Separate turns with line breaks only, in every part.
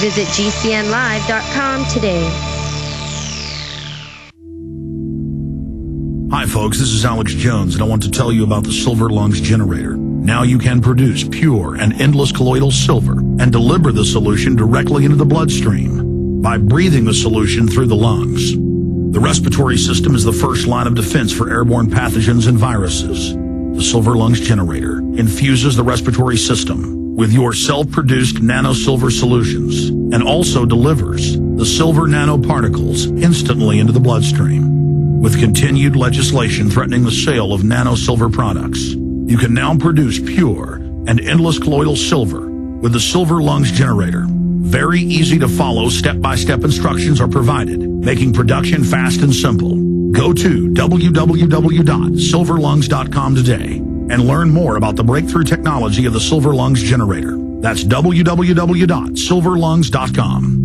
Visit GCNlive.com today.
Hi folks, this is Alex Jones, and I want to tell you about the Silver Lungs generator. Now you can produce pure and endless colloidal silver and deliver the solution directly into the bloodstream by breathing the solution through the lungs. The respiratory system is the first line of defense for airborne pathogens and viruses. The Silver Lungs generator infuses the respiratory system with your self-produced nano-silver solutions and also delivers the silver nanoparticles instantly into the bloodstream. With continued legislation threatening the sale of nano-silver products, you can now produce pure and endless colloidal silver with the Silver Lungs generator. Very easy to follow, step-by-step instructions are provided, making production fast and simple. Go to www.silverlungs.com today and learn more about the breakthrough technology of the Silver Lungs generator. That's www.silverlungs.com.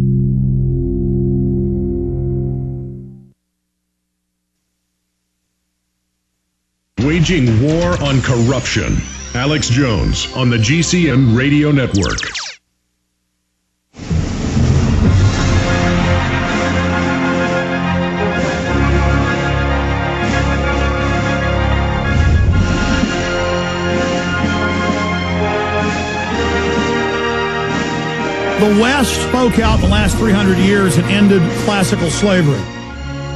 Waging war on corruption. Alex Jones on the GCN Radio Network.
The West spoke out in the last 300 years and ended classical slavery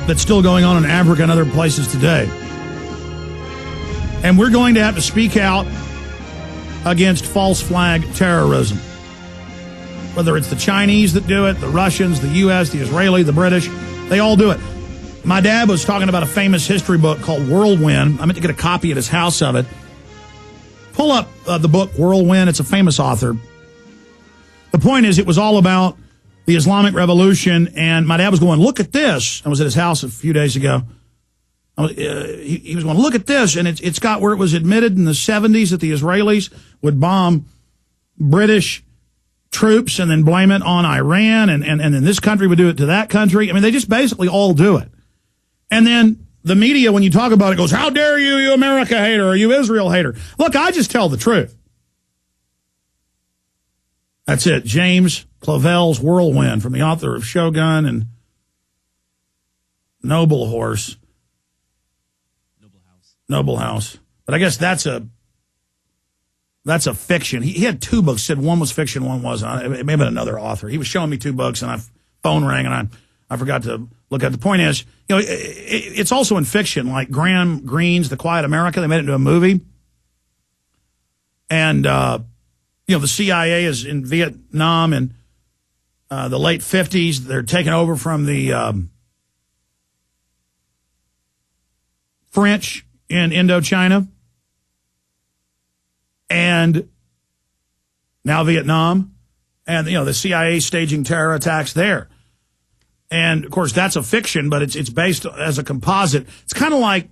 that's still going on in Africa and other places today. And we're going to have to speak out against false flag terrorism. Whether it's the Chinese that do it, the Russians, the U.S., the Israeli, the British, they all do it. My dad was talking about a famous history book called Whirlwind. I meant to get a copy at his house of it. Pull up the book Whirlwind. It's a famous author. The point is, it was all about the Islamic Revolution, and my dad was going, look at this. I was at his house a few days ago. He was going, look at this, and it's got where it was admitted in the 70s that the Israelis would bomb British troops and then blame it on Iran, and then this country would do it to that country. I mean, they just basically all do it. And then the media, when you talk about it, goes, how dare you, you America hater, or you Israel hater. Look, I just tell the truth. That's it. James Clavell's Whirlwind, from the author of Shogun and Noble Horse. Noble House. But I guess that's a fiction. He had two books. Said one was fiction, one wasn't. It may have been another author. He was showing me two books, and phone rang, and I forgot to look at it. The point is, you know, it's also in fiction, like Graham Greene's The Quiet America. They made it into a movie. And, you know, the CIA is in Vietnam in the late 50s. They're taking over from the French in Indochina, and now Vietnam, and, you know, the CIA staging terror attacks there. And, of course, that's a fiction, but it's based as a composite. It's kind of like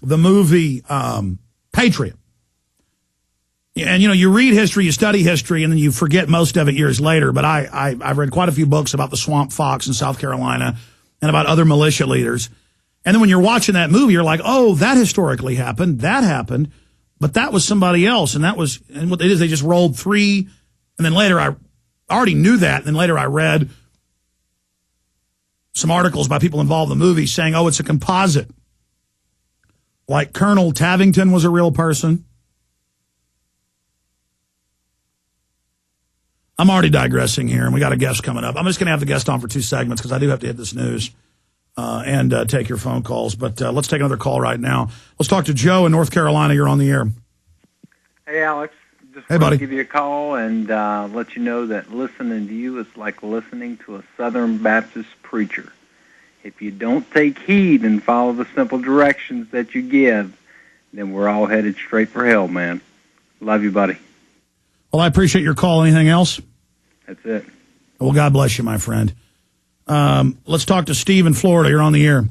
the movie Patriot. And, you know, you read history, you study history, and then you forget most of it years later. But I've read quite a few books about the Swamp Fox in South Carolina and about other militia leaders. And then when you're watching that movie, you're like, oh, that historically happened, but that was somebody else. And what they did is they just rolled three, and then later I already knew that, and then later I read some articles by people involved in the movie saying, oh, it's a composite. Like Colonel Tavington was a real person. I'm already digressing here, and we got a guest coming up. I'm just going to have the guest on for 2 segments because I do have to hit this news. And take your phone calls. But let's take another call right now. Let's talk to Joe in North Carolina. You're on the air.
Hey, Alex. Just
hey,
want
buddy.
to give you a call and let you know that listening to you is like listening to a Southern Baptist preacher. If you don't take heed and follow the simple directions that you give, then we're all headed straight for hell, man. Love you, buddy.
Well, I appreciate your call. Anything else?
That's it.
Well, God bless you, my friend. Let's talk to Steve in Florida. You're on the air.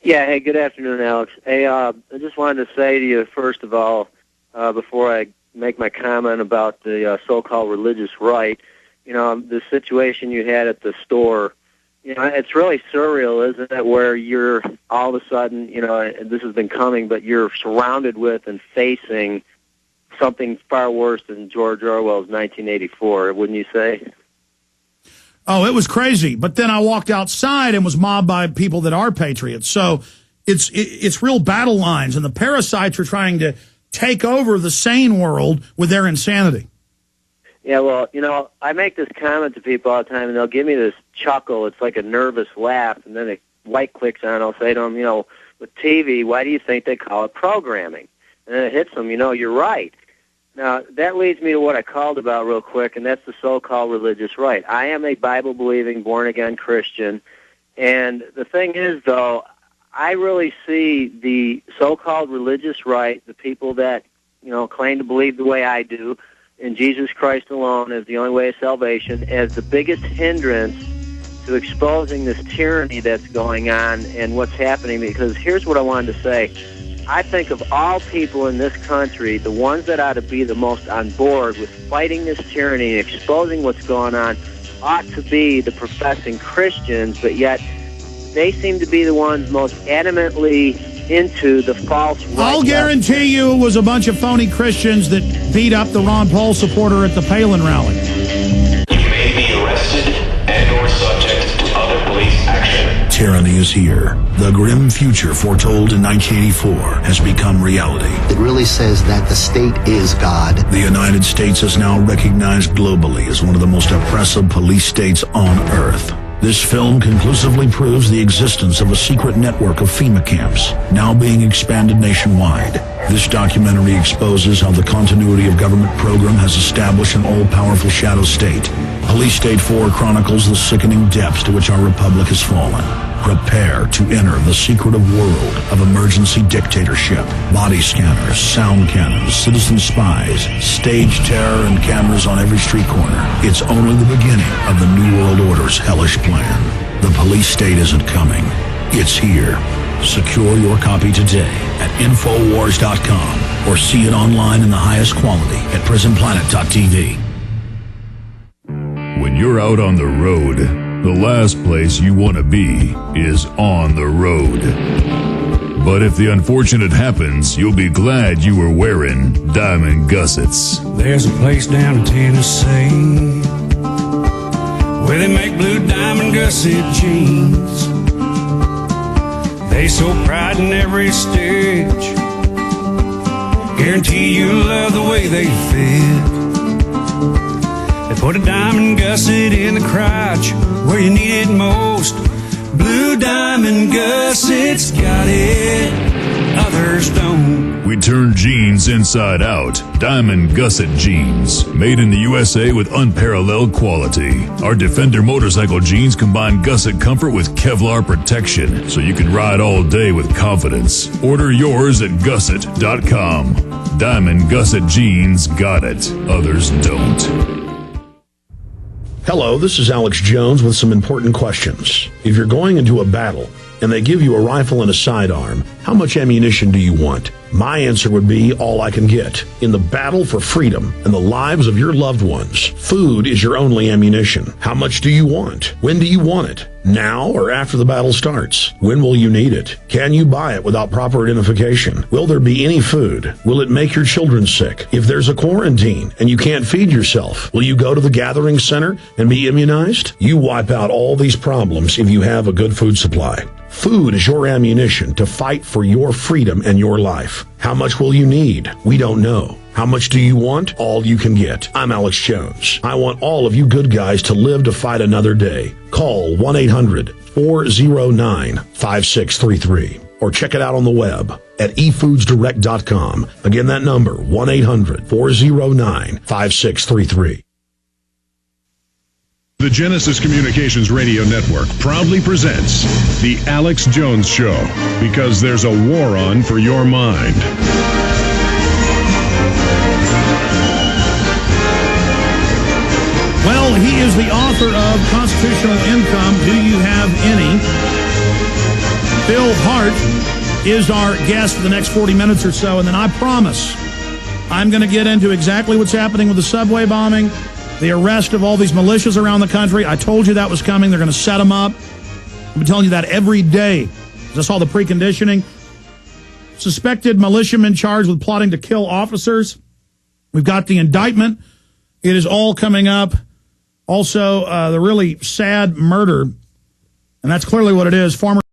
Yeah, hey, good afternoon, Alex. Hey, I just wanted to say to you, first of all, before I make my comment about the so-called religious right, you know, the situation you had at the store, you know, it's really surreal, isn't it, where you're all of a sudden, you know, this has been coming, but you're surrounded with and facing something far worse than George Orwell's 1984, wouldn't you say?
Oh, it was crazy. But then I walked outside and was mobbed by people that are patriots. So it's real battle lines, and the parasites are trying to take over the sane world with their insanity.
Yeah, well, I make this comment to people all the time, and they'll give me this chuckle. It's like a nervous laugh, and then a light clicks on. I'll say to them, with TV, why do you think they call it programming? And then it hits them, you're right. Now, that leads me to what I called about real quick, and that's the so-called religious right. I am a Bible-believing, born-again Christian, and the thing is, though, I really see the so-called religious right, the people that, claim to believe the way I do, in Jesus Christ alone as the only way of salvation, as the biggest hindrance to exposing this tyranny that's going on and what's happening. Because here's what I wanted to say. I think of all people in this country, the ones that ought to be the most on board with fighting this tyranny and exposing what's going on ought to be the professing Christians, but yet they seem to be the ones most adamantly into the false right.
I'll guarantee you it was a bunch of phony Christians that beat up the Ron Paul supporter at the Palin rally.
You may be arrested and or subject to other police action.
Tyranny is here. The grim future foretold in 1984 has become reality.
It really says that the state is God.
The United States is now recognized globally as one of the most oppressive police states on earth. This film conclusively proves the existence of a secret network of FEMA camps, now being expanded nationwide. This documentary exposes how the continuity of government program has established an all-powerful shadow state. Police State 4 chronicles the sickening depths to which our republic has fallen. Prepare to enter the secretive world of emergency dictatorship. Body scanners, sound cannons, citizen spies, stage terror, and cameras on every street corner. It's only the beginning of the New World Order's hellish plan. The police state isn't coming. It's here. Secure your copy today at Infowars.com or see it online in the highest quality at PrisonPlanet.tv.
When you're out on the road, the last place you want to be is on the road. But if the unfortunate happens, you'll be glad you were wearing diamond gussets.
There's a place down in Tennessee where they make blue diamond gusset jeans. They sew pride in every stitch, guarantee you'll love the way they fit. They put a diamond gusset in the crotch where you need it most. Blue diamond gussets got it, others don't.
We turn jeans inside out. Diamond gusset jeans, made in the USA with unparalleled quality. Our Defender motorcycle jeans combine gusset comfort with Kevlar protection, so you can ride all day with confidence. Order yours at gusset.com. Diamond gusset jeans got it, others don't.
Hello, this is Alex Jones with some important questions. If you're going into a battle and they give you a rifle and a sidearm, how much ammunition do you want? My answer would be all I can get. In the battle for freedom and the lives of your loved ones, food is your only ammunition. How much do you want? When do you want it? Now or after the battle starts? When will you need it? Can you buy it without proper identification? Will there be any food? Will it make your children sick? If there's a quarantine and you can't feed yourself, will you go to the gathering center and be immunized? You wipe out all these problems if you have a good food supply. Food is your ammunition to fight for your freedom and your life. How much will you need? We don't know. How much do you want? All you can get. I'm Alex Jones. I want all of you good guys to live to fight another day. Call 1-800-409-5633 or check it out on the web at efoodsdirect.com. Again, that number, 1-800-409-5633.
The Genesis Communications Radio Network proudly presents The Alex Jones Show, because there's a war on for your mind.
Well, he is the author of Constitutional Income. Do you have any? Phil Hart is our guest for the next 40 minutes or so, and then I promise I'm going to get into exactly what's happening with the subway bombing, the arrest of all these militias around the country. I told you that was coming. They're going to set them up. I've been telling you that every day. I saw the preconditioning. Suspected militiamen charged with plotting to kill officers. We've got the indictment. It is all coming up. Also, the really sad murder, and that's clearly what it is, former